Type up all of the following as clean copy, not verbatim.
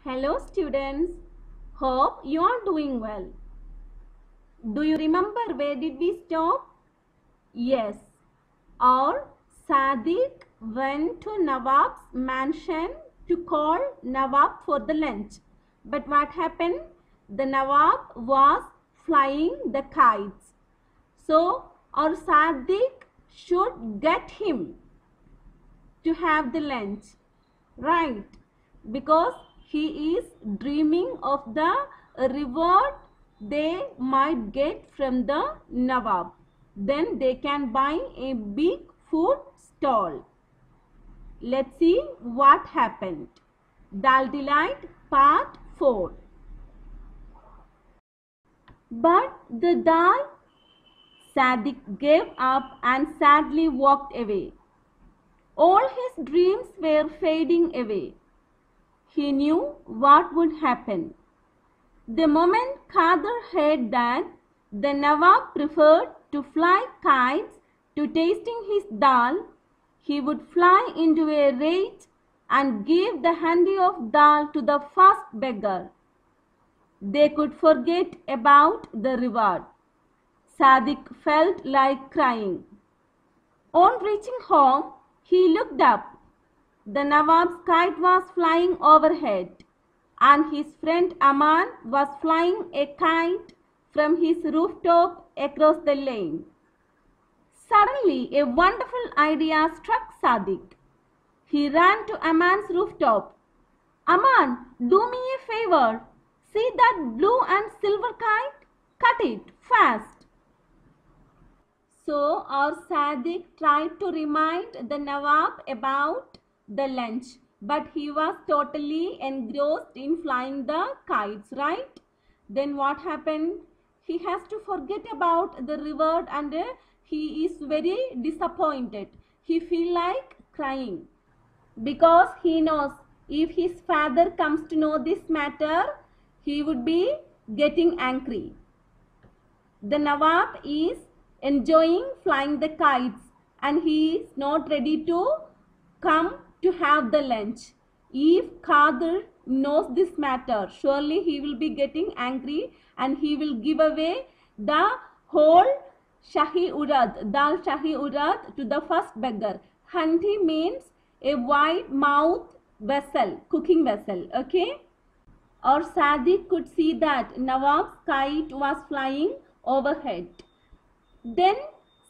Hello students, hope you are doing well. Do you remember where did we stop? Yes, our Sadiq went to Nawab's mansion to call Nawab for the lunch. But what happened? The Nawab was flying the kites. So our Sadiq should get him to have the lunch, right? Because he is dreaming of the reward they might get from the Nawab. Then they can buy a big food stall. Let's see what happened. Dal Delight Part 4. But the Dal Sadiq gave up and sadly walked away. All his dreams were fading away. He knew what would happen. The moment Khader heard that the Nawab preferred to fly kites to tasting his dal, he would fly into a rage and give the handi of dal to the first beggar. They could forget about the reward. Sadiq felt like crying. On reaching home, he looked up. The Nawab's kite was flying overhead, and his friend Aman was flying a kite from his rooftop across the lane. Suddenly, a wonderful idea struck Sadiq. He ran to Aman's rooftop. Aman, do me a favor. See that blue and silver kite? Cut it fast. So our Sadiq tried to remind the Nawab about the lunch, but he was totally engrossed in flying the kites, right? Then what happened? He has to forget about the reward and he is very disappointed. He feel like crying because he knows if his father comes to know this matter, he would be getting angry. The Nawab is enjoying flying the kites and he is not ready to come to have the lunch. If Khader knows this matter, surely he will be getting angry and he will give away the whole Shahi Urad, Dal Shahi Urad to the first beggar. Handi means a wide mouth vessel, cooking vessel, okay? Or Sadiq could see that Nawab's kite was flying overhead. Then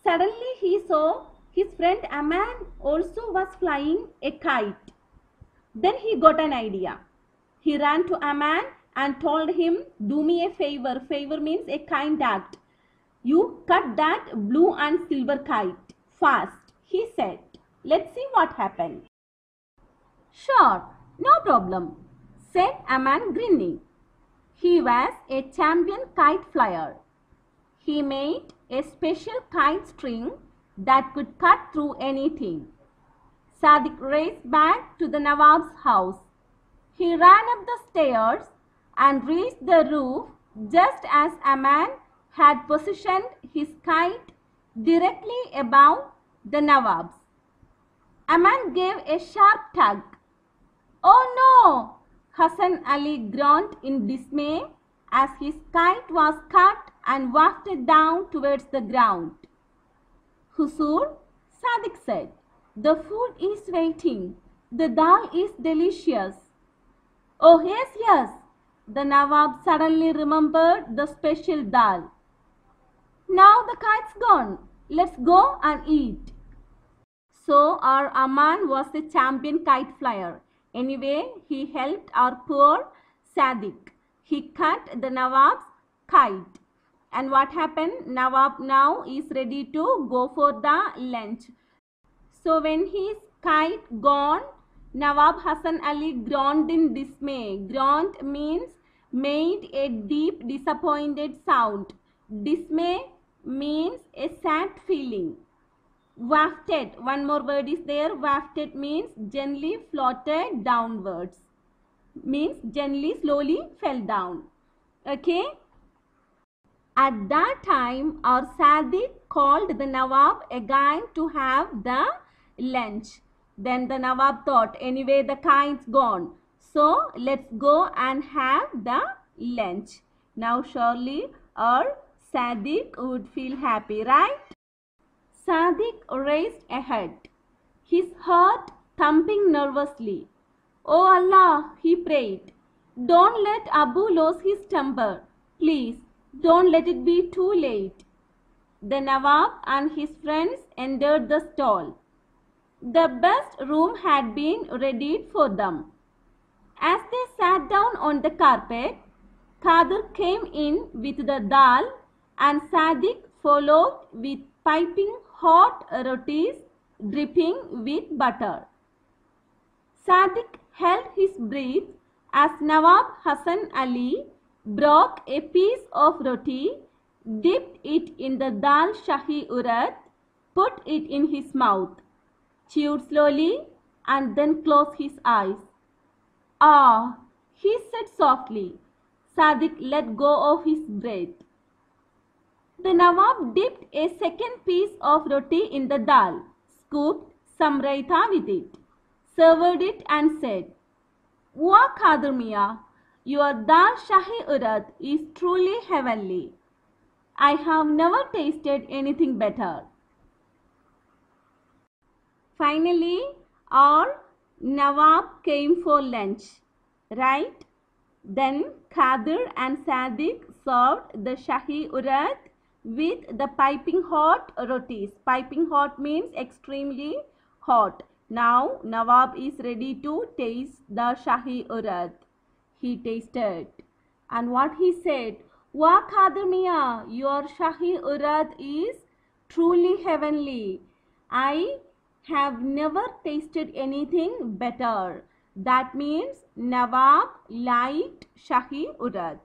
suddenly he saw his friend Aman also was flying a kite. Then he got an idea. He ran to Aman and told him, do me a favor. Favor means a kind act. You cut that blue and silver kite fast, he said. Let's see what happened. Sure, no problem, said Aman grinning. He was a champion kite flyer. He made a special kite string that could cut through anything. Sadiq raced back to the Nawab's house. He ran up the stairs and reached the roof just as Aman had positioned his kite directly above the Nawab's. Aman gave a sharp tug. Oh no! Hassan Ali groaned in dismay as his kite was cut and wafted down towards the ground. Huzur, Sadiq said, the food is waiting. The dal is delicious. Oh yes, yes. The Nawab suddenly remembered the special dal. Now the kite's gone. Let's go and eat. So our Aman was a champion kite flyer. Anyway, he helped our poor Sadiq. He cut the Nawab's kite. And what happened? Nawab now is ready to go for the lunch. So when his kite gone, Nawab Hassan Ali groaned in dismay. Groaned means made a deep disappointed sound. Dismay means a sad feeling. Wafted, one more word is there. Wafted means gently floated downwards. Means gently, slowly fell down. Okay. At that time, our Sadiq called the Nawab again to have the lunch. Then the Nawab thought, anyway the kite's gone. So let's go and have the lunch. Now surely our Sadiq would feel happy, right? Sadiq raced ahead, his heart thumping nervously. Oh Allah, he prayed, don't let Abu lose his temper. Please, don't let it be too late. The Nawab and his friends entered the stall. The best room had been readied for them. As they sat down on the carpet, Khadir came in with the dal and Sadiq followed with piping hot rotis dripping with butter. Sadiq held his breath as Nawab Hasan Ali broke a piece of roti, dipped it in the dal shahi urad, put it in his mouth, chewed slowly and then closed his eyes. Ah, he said softly. Sadiq let go of his breath. The Nawab dipped a second piece of roti in the dal, scooped some raita with it, served it and said, Wah Khadir Miya, your dal shahi urad is truly heavenly. I have never tasted anything better. Finally, our Nawab came for lunch, right? Then Khadir and Sadiq served the shahi urad with the piping hot rotis. Piping hot means extremely hot. Now Nawab is ready to taste the shahi urad. He tasted. And what he said, Wah Khadir Miya, your shahi urad is truly heavenly. I have never tasted anything better. That means Nawab liked shahi urad.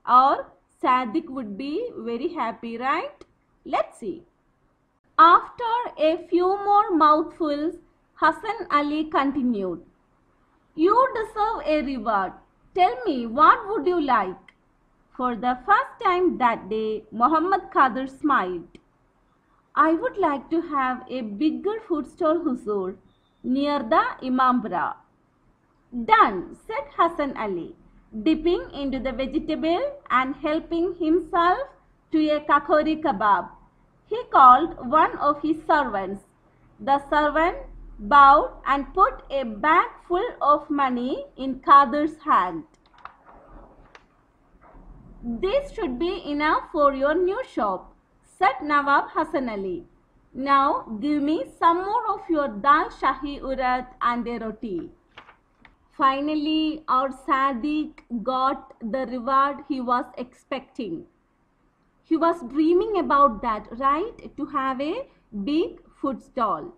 Or Sadiq would be very happy, right? Let's see. After a few more mouthfuls, Hasan Ali continued. You deserve a reward. Tell me, what would you like? For the first time that day, Muhammad Khadir smiled. I would like to have a bigger food stall, Huzur, near the Imambara. Done, said Hasan Ali, dipping into the vegetable and helping himself to a kakori kebab. He called one of his servants. The servant bowed and put a bag full of money in Khadir's hand. This should be enough for your new shop, said Nawab Hasan Ali. Now give me some more of your dal shahi urad and a roti. Finally, our Sadiq got the reward he was expecting. He was dreaming about that, right? To have a big food stall.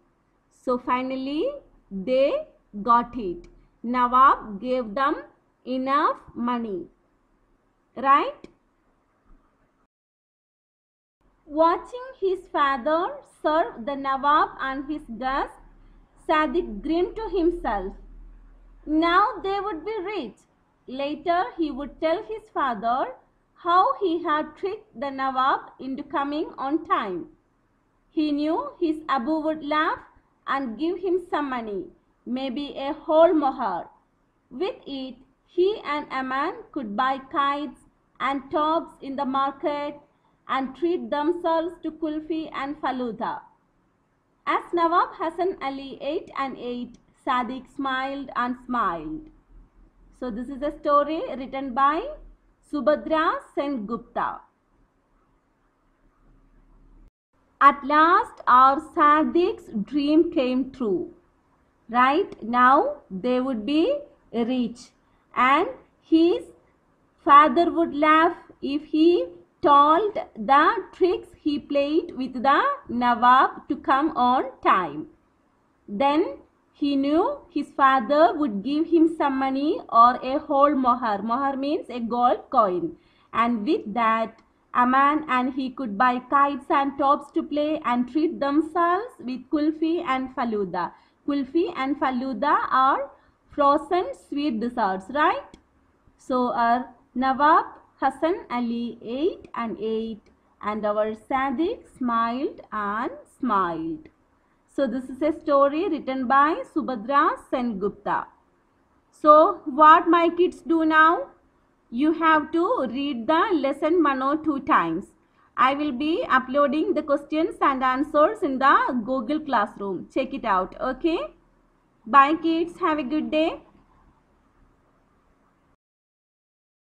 So finally, they got it. Nawab gave them enough money, right? Watching his father serve the Nawab and his guests, Sadiq grinned to himself. Now they would be rich. Later he would tell his father how he had tricked the Nawab into coming on time. He knew his Abu would laugh and give him some money, maybe a whole mohar. With it, he and Aman could buy kites and tops in the market and treat themselves to kulfi and faluda. As Nawab Hasan Ali ate and ate, Sadiq smiled and smiled. So this is a story written by Subhadra Sengupta. At last our Sadiq's dream came true. Right now they would be rich and his father would laugh if he told the tricks he played with the Nawab to come on time. Then he knew his father would give him some money or a whole mohar. Mohar means a gold coin. And with that, Aman and he could buy kites and tops to play and treat themselves with kulfi and faluda. Kulfi and faluda are frozen sweet desserts, right? So our Nawab Hasan Ali ate and ate and our Sadiq smiled and smiled. So this is a story written by Subhadra Sengupta. So what my kids do now? You have to read the lesson 1 or 2 times. I will be uploading the questions and answers in the Google Classroom. Check it out. Okay. Bye kids. Have a good day.